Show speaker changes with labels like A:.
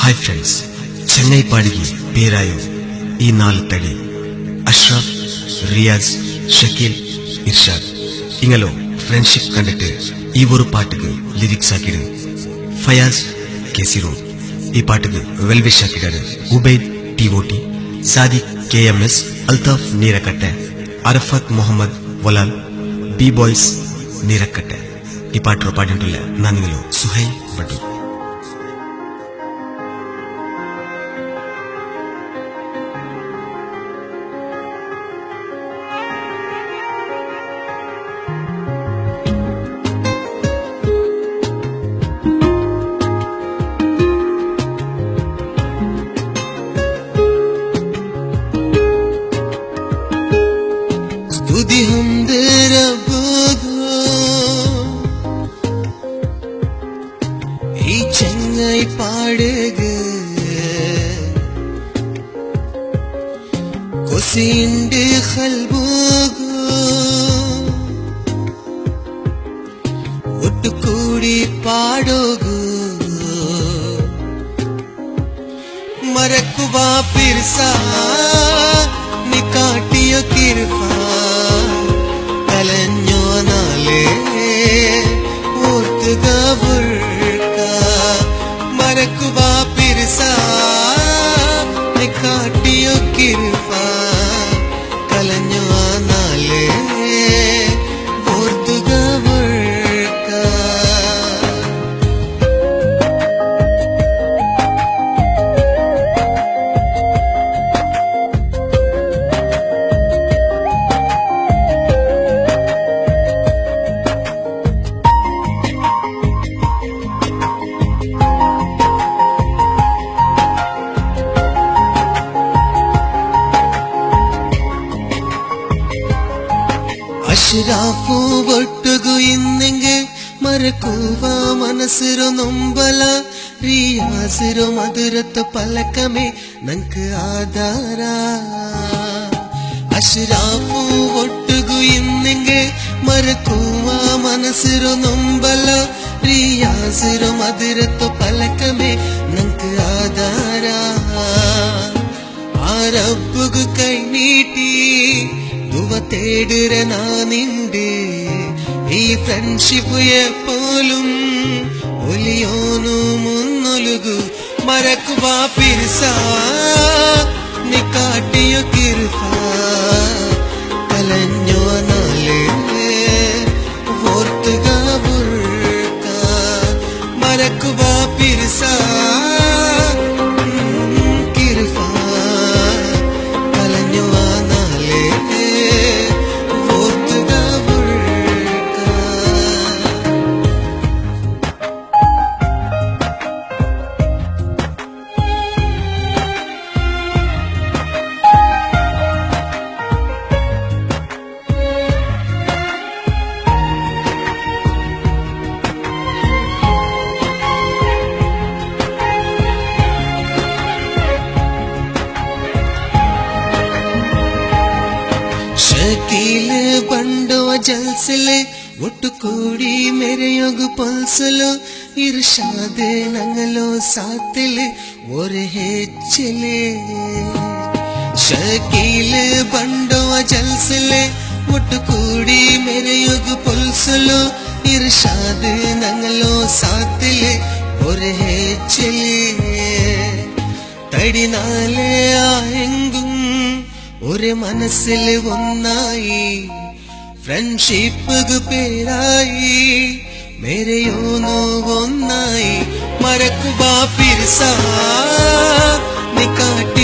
A: Hi friends, Chennai പാടിക്ക് പേരായോ ഈ 4 തടി Ashraf, Riyas, Shakeel, Irshad ഇങ്ങലോ friendship കണ്ടിട്ട് ഈ ഒരു പാട്ടുക്ക് ലിറിക്സ് ആക്കിയത് ഫയാസ് കേസിറോ. ഈ പാട്ടുക്ക് വെൽവിഷ് ആക്കിയത് Ubaid TOT, Sadiq KMS, Althaf Neerakkatte, Arafat Muhammad Valal, B boys Neerakkatte. ഈ പാട്ട് പാടിയിട്ടുള്ള നാനിങ്ങളോ സുഹൈൽ ബട്ടു.
B: ഈ ചെങ്ങൈ പാടുക കൊസിന്റെ ഖൽബുക ഒട്ടുകൂടി പാടുക മറക്കുവാ പിർസാ നീ കാട്ടിയ കിർഫ കലഞ്ഞോ നാലേ ഓർത്തുക മറക്കുവാ പിർസാ നീ കാട്ടിയ കിർഫ കലഞ്ഞോ നാലേ ഓർത്തുക ಅಶ್ರಾಫು ಒಟ್ಟುಗು ಇನ್ನೆಂಗೆ ಮರಕುವ ಮನಸ್ಸಿರೋ ನೊಂಬಲ ರಿಯಾಸಿರೋ ಮಧುರತ ಪಲಕಮೆ ನಂಕ ಆಧಾರ. ಅಶ್ರಾಫು ಒಟ್ಟುಗು ಇನ್ನೆಂಗೆ ಮರಕುವ ಮನಸ್ಸಿರೋ ನೊಂಬಲ ರಿಯಾಸಿರೋ ಮಧುರತ ಪಲಕಮೆ ನಂಕ ಆಧಾರ. ಆ ರಬ್ಬುಗು ಕೈ ನೀಟಿ തേടുര നാനിണ്ട് ഈ ഫ്രണ്ട്ഷിപ്പ് എപ്പോലും ഒലിയോനു മുന്നൊലുകു മറക്കുവാ പിർസാ നീ കാട്ടിയ കിർഫ കലഞ്ഞോ നാലേ ഓർത്തുക മറക്കുവാ പിർസാ ഷക്കീല് ബണ്ടോ ജൽസില് ഒട്ടുകൂടി മെരയൊഗു പൾസലോ ഇർഷാദ് ഞങ്ങളോ സാത്തില് ഒരു ഹെച്ചില്. ഷക്കീല് ബണ്ടോ ജൽസില് ഒട്ടുകൂടി മെരയൊഗു പൾസലോ ഇർഷാദ് ഞങ്ങളോ സാത്തില് ഒരു ഹെച്ചില്. തടിനാലേ ആയെങ്കും ഒരു മനസ്സിൽ ഒന്നായി ഫ്രണ്ട്ഷിപ്പ് പേരായി മേരെയോനോ ഒന്നായി മറക്കുവാ പിർസാ നീ കാട്ടി